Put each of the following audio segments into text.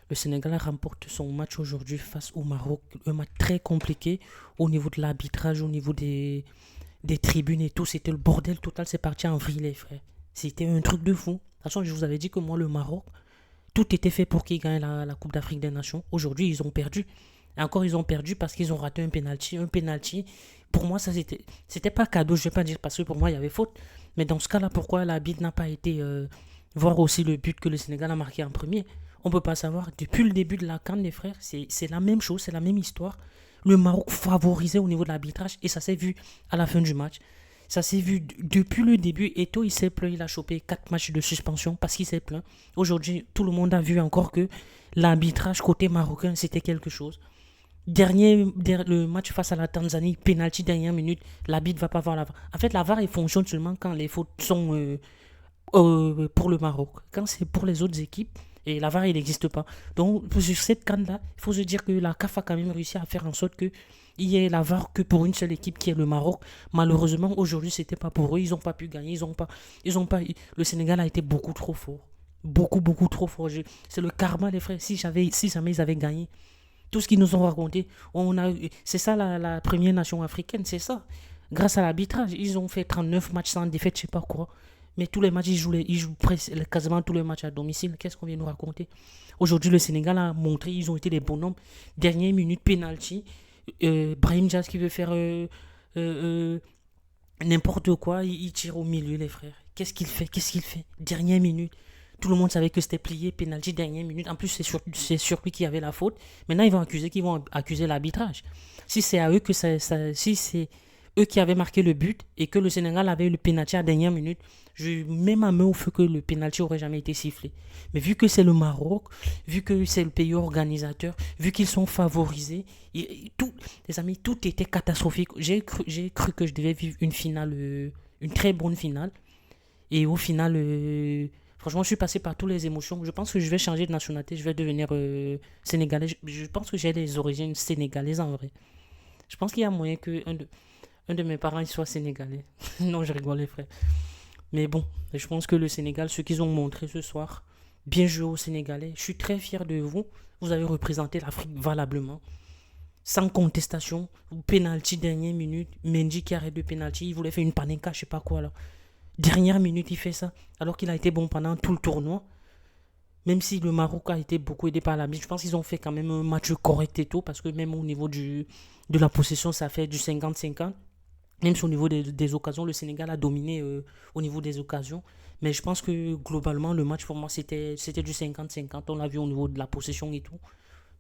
Le Sénégal remporte son match aujourd'hui face au Maroc. Un match très compliqué au niveau de l'arbitrage, au niveau des tribunes et tout. C'était le bordel total. C'est parti en vrille, les frères. C'était un truc de fou. De toute façon, je vous avais dit que moi, le Maroc, tout était fait pour qu'ils gagnent la Coupe d'Afrique des Nations. Aujourd'hui, ils ont perdu. Et encore, ils ont perdu parce qu'ils ont raté un penalty. Un penalty, pour moi, ça c'était pas cadeau. Je vais pas dire parce que pour moi, il y avait faute. Mais dans ce cas-là, pourquoi l'arbitre n'a pas été voir aussi le but que le Sénégal a marqué en premier? On peut pas savoir. Depuis le début de la CAN, les frères, c'est la même chose, c'est la même histoire. Le Maroc favorisé au niveau de l'arbitrage et ça s'est vu à la fin du match. Ça s'est vu depuis le début. Eto'o, il s'est plaint, il a chopé 4 matchs de suspension parce qu'il s'est plaint. Aujourd'hui, tout le monde a vu encore que l'arbitrage côté marocain, c'était quelque chose. Le match face à la Tanzanie, penalty dernière minute, l'arbitre va pas voir la VAR. En fait, la VAR, il fonctionne seulement quand les fautes sont pour le Maroc. Quand c'est pour les autres équipes, et la VAR, il n'existe pas. Donc, sur cette canne-là, il faut se dire que la CAF a quand même réussi à faire en sorte que il y ait la VAR que pour une seule équipe qui est le Maroc. Malheureusement, aujourd'hui, c'était pas pour eux. Ils n'ont pas pu gagner. Ils ont pas, le Sénégal a été beaucoup trop fort. Beaucoup, beaucoup trop fort. C'est le karma, les frères. Si jamais ils avaient gagné, tout ce qu'ils nous ont raconté, c'est ça la première nation africaine, c'est ça. Grâce à l'arbitrage, ils ont fait 39 matchs sans défaite, je sais pas quoi. Mais tous les matchs, ils jouent quasiment tous les matchs à domicile. Qu'est-ce qu'on vient nous raconter? Aujourd'hui, le Sénégal a montré, ils ont été des bonhommes. Dernière minute, penalty. Brahim Diaz qui veut faire n'importe quoi, il tire au milieu, les frères. Qu'est-ce qu'il fait? Dernière minute. Tout le monde savait que c'était plié, penalty, dernière minute. En plus, c'est sur lui qui avait la faute. Maintenant, ils vont accuser l'arbitrage. Si c'est à eux que si c'est eux qui avaient marqué le but et que le Sénégal avait eu le penalty à la dernière minute, je mets ma main au feu que le penalty aurait jamais été sifflé. Mais vu que c'est le Maroc, vu que c'est le pays organisateur, vu qu'ils sont favorisés, tout, les amis, tout était catastrophique. J'ai cru que je devais vivre une finale, une très bonne finale. Et au final, franchement, je suis passé par toutes les émotions. Je pense que je vais changer de nationalité. Je vais devenir sénégalais. Je pense que j'ai les origines sénégalaises en vrai. Je pense qu'il y a moyen que un de mes parents il soit sénégalais. Non, je rigole, les frères. Mais bon, je pense que le Sénégal, ce qu'ils ont montré ce soir, bien joué aux Sénégalais. Je suis très fier de vous. Vous avez représenté l'Afrique valablement. Sans contestation. Penalty dernière minute. Mendy qui arrête de penalty. Il voulait faire une panenka, je sais pas quoi là. Dernière minute, il fait ça. Alors qu'il a été bon pendant tout le tournoi. Même si le Maroc a été beaucoup aidé par la mise, je pense qu'ils ont fait quand même un match correct et tout. Parce que même au niveau de la possession, ça fait du 50-50. Même si au niveau des occasions, le Sénégal a dominé au niveau des occasions. Mais je pense que globalement, le match pour moi, c'était du 50-50. On l'a vu au niveau de la possession et tout.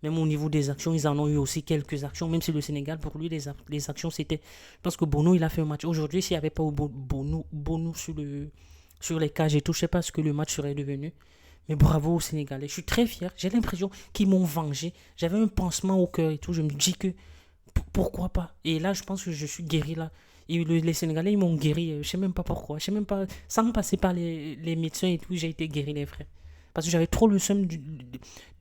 Même au niveau des actions, ils en ont eu aussi quelques actions. Même si le Sénégal, pour lui, les actions, c'était. Je pense que Bono, il a fait un match. Aujourd'hui, s'il n'y avait pas eu Bono sur les cages et tout, je ne sais pas ce que le match serait devenu. Mais bravo aux Sénégalais. Je suis très fier. J'ai l'impression qu'ils m'ont vengé. J'avais un pansement au cœur et tout. Je me dis que pourquoi pas. Et là, je pense que je suis guéri là. Et les Sénégalais, ils m'ont guéri. Je ne sais même pas pourquoi. Je sais même pas. Sans passer par les médecins et tout, j'ai été guéri, les frères. Parce que j'avais trop le seum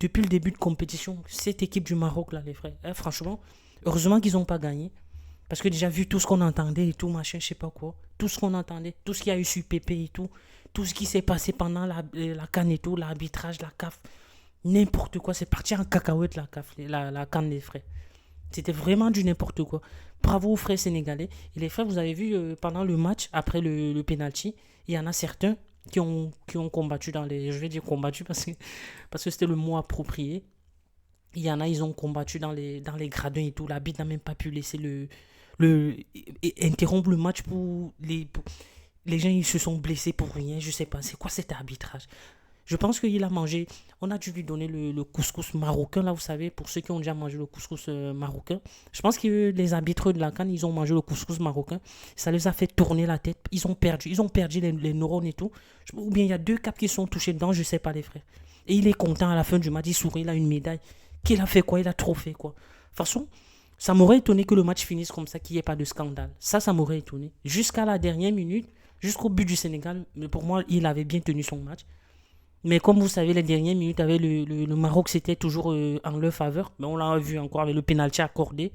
depuis le début de compétition. Cette équipe du Maroc, là, les frères. Franchement, heureusement qu'ils n'ont pas gagné. Parce que déjà, vu tout ce qu'on entendait et tout, machin, je sais pas quoi. Tout ce qu'on entendait, tout ce qu'il y a eu sur Pépé et tout. Tout ce qui s'est passé pendant la CAN et tout, l'arbitrage, la CAF. N'importe quoi. C'est parti en cacahuète, la CAF, la CAN, les frères. C'était vraiment du n'importe quoi. Bravo aux frères sénégalais. Et les frères, vous avez vu pendant le match, après le penalty, il y en a certains qui ont combattu dans les. Je vais dire combattu parce que c'était le mot approprié. Il y en a, ils ont combattu dans les gradins et tout. La bite n'a même pas pu laisser interrompre le match pour les gens, ils se sont blessés pour rien. Je sais pas. C'est quoi cet arbitrage? Je pense qu'il a mangé. On a dû lui donner le couscous marocain, là, vous savez, pour ceux qui ont déjà mangé le couscous marocain. Je pense que les arbitres de la CAN, ils ont mangé le couscous marocain. Ça les a fait tourner la tête. Ils ont perdu les neurones et tout. Ou bien il y a deux caps qui sont touchés dedans, je sais pas, les frères. Et il est content à la fin du match, il sourit, il a une médaille. Qu'il a fait quoi? Il a trop fait quoi? De toute façon, ça m'aurait étonné que le match finisse comme ça, qu'il n'y ait pas de scandale. Ça m'aurait étonné. Jusqu'à la dernière minute, jusqu'au but du Sénégal, mais pour moi, il avait bien tenu son match. Mais comme vous savez, les dernières minutes avec le Maroc, c'était toujours en leur faveur. Mais on l'a vu encore avec le pénalty accordé.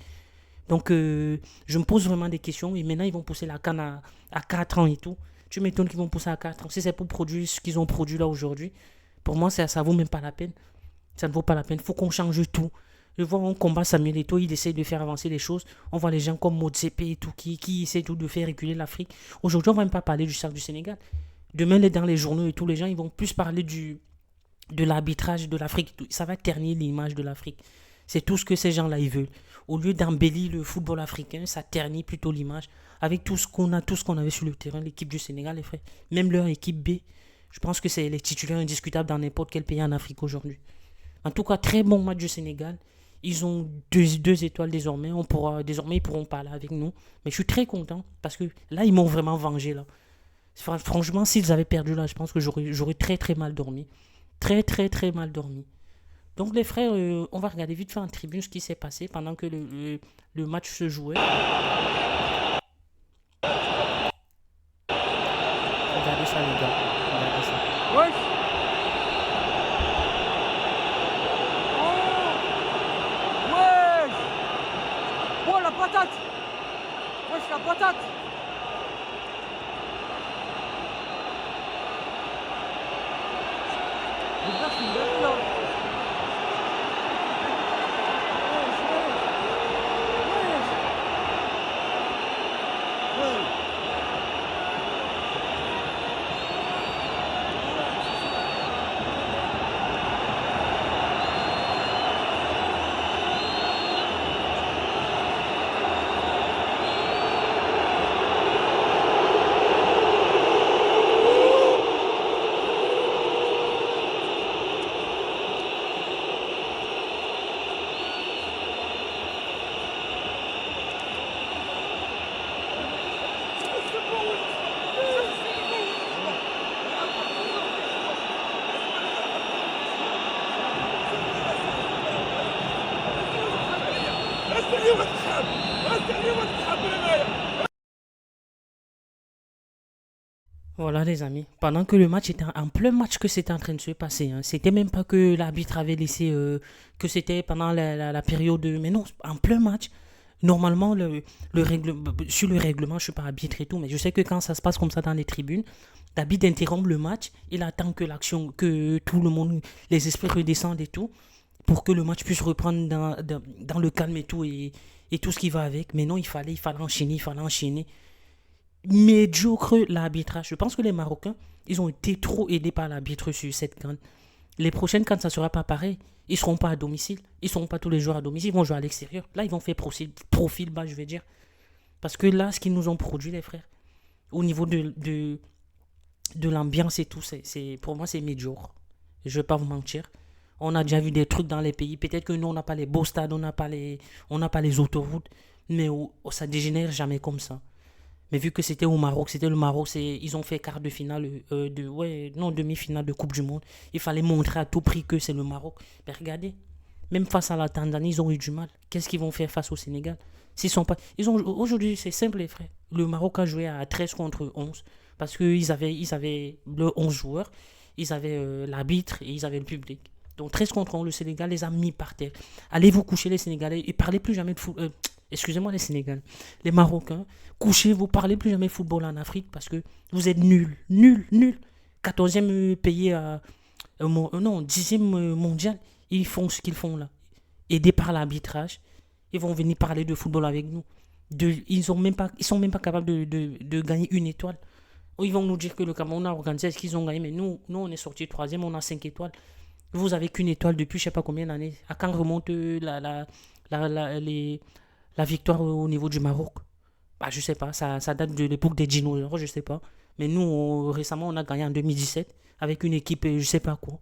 Donc, je me pose vraiment des questions. Et maintenant, ils vont pousser la canne à 4 ans et tout. Tu m'étonnes qu'ils vont pousser à 4 ans. Si c'est pour produire ce qu'ils ont produit là aujourd'hui, pour moi, ça vaut même pas la peine. Ça ne vaut pas la peine. Il faut qu'on change tout. Je vois, on combat Samuel Eto'o, il essaie de faire avancer les choses. On voit les gens comme Motsepe et tout qui essaient tout de faire reculer l'Afrique. Aujourd'hui, on ne va même pas parler du sort du Sénégal. Demain, dans les journaux et tous les gens, ils vont plus parler de l'arbitrage de l'Afrique. Ça va ternir l'image de l'Afrique. C'est tout ce que ces gens-là, ils veulent. Au lieu d'embellir le football africain, ça ternit plutôt l'image. Avec tout ce qu'on avait sur le terrain, l'équipe du Sénégal, les frères. Même leur équipe B, je pense que c'est les titulaires indiscutables dans n'importe quel pays en Afrique aujourd'hui. En tout cas, très bon match du Sénégal. Ils ont deux étoiles désormais. Désormais, ils pourront parler avec nous. Mais je suis très content parce que là, ils m'ont vraiment vengé. Là. Franchement, s'ils avaient perdu là, je pense que j'aurais très très mal dormi. Très très très mal dormi. Donc les frères, on va regarder vite fait en tribune ce qui s'est passé pendant que le match se jouait. Regardez ça les gars. Regardez ça. Wesh. Oh. Wesh. Oh la patate. Wesh la patate. Les gars, c'est une belle là. Voilà les amis, pendant que le match était en plein match que c'était en train de se passer, hein. C'était même pas que l'arbitre avait laissé, que c'était pendant la période, mais non, en plein match. Normalement, sur le règlement, je suis pas arbitre et tout, mais je sais que quand ça se passe comme ça dans les tribunes, l'arbitre interrompt le match, il attend que que tout le monde, les esprits redescendent et tout, pour que le match puisse reprendre dans le calme et tout ce qui va avec. Mais non, il fallait enchaîner. Médiocre l'arbitrage. Je pense que les Marocains, ils ont été trop aidés par l'arbitre sur cette CAN. Les prochaines CAN, ça ne sera pas pareil. Ils ne seront pas à domicile. Ils ne seront pas tous les jours à domicile. Ils vont jouer à l'extérieur. Là, ils vont faire profil bas, je vais dire. Parce que là, ce qu'ils nous ont produit, les frères, au niveau de l'ambiance et tout, pour moi, c'est médiocre. Je ne vais pas vous mentir. On a déjà vu des trucs dans les pays. Peut-être que nous, on n'a pas les beaux stades, on n'a pas les autoroutes. Mais ça dégénère jamais comme ça. Mais vu que c'était au Maroc, c'était le Maroc, ils ont fait quart de finale, demi-finale de Coupe du Monde. Il fallait montrer à tout prix que c'est le Maroc. Mais regardez, même face à la Tanzanie, ils ont eu du mal. Qu'est-ce qu'ils vont faire face au Sénégal? Aujourd'hui, c'est simple, les frères. Le Maroc a joué à 13 contre 11 parce qu'ils avaient le 11 joueurs, ils avaient l'arbitre et ils avaient le public. Donc 13 contre 11, le Sénégal les a mis par terre. Allez vous coucher les Sénégalais et parlez plus jamais de foot. Excusez-moi les Sénégalais. Les Marocains, couchez-vous, parlez plus jamais de football en Afrique parce que vous êtes nuls, nuls, nuls. 14e pays non, 10e mondial, ils font ce qu'ils font là. Aidés par l'arbitrage, ils vont venir parler de football avec nous. Ils sont même pas capables de gagner une étoile. Ils vont nous dire que le Cameroun a organisé, est-ce qu'ils ont gagné? Mais nous on est sorti 3e, on a 5 étoiles. Vous avez qu'une étoile depuis je sais pas combien d'années. À quand remonte la victoire au niveau du Maroc? Bah, je sais pas, ça date de l'époque des dinosaures, je sais pas. Mais nous, récemment, on a gagné en 2017 avec une équipe, je sais pas quoi.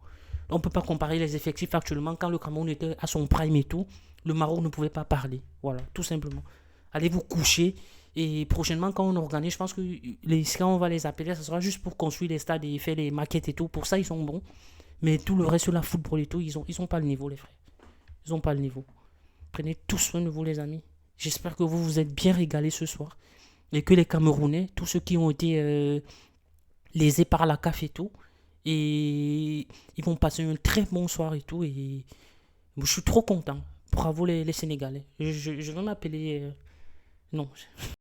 On peut pas comparer les effectifs actuellement. Quand le Cameroun était à son prime et tout, le Maroc ne pouvait pas parler. Voilà, tout simplement. Allez vous coucher. Et prochainement, quand on organise, je pense que quand on va les appeler, ça sera juste pour construire les stades et faire les maquettes et tout. Pour ça, ils sont bons. Mais tout le reste sur la football et tout, ils ont pas le niveau, les frères. Ils ont pas le niveau. Prenez tout soin de vous, les amis. J'espère que vous vous êtes bien régalés ce soir. Et que les Camerounais, tous ceux qui ont été lésés par la CAF et tout, et ils vont passer un très bon soir et tout. Et je suis trop content. Bravo les Sénégalais. Je vais m'appeler... non.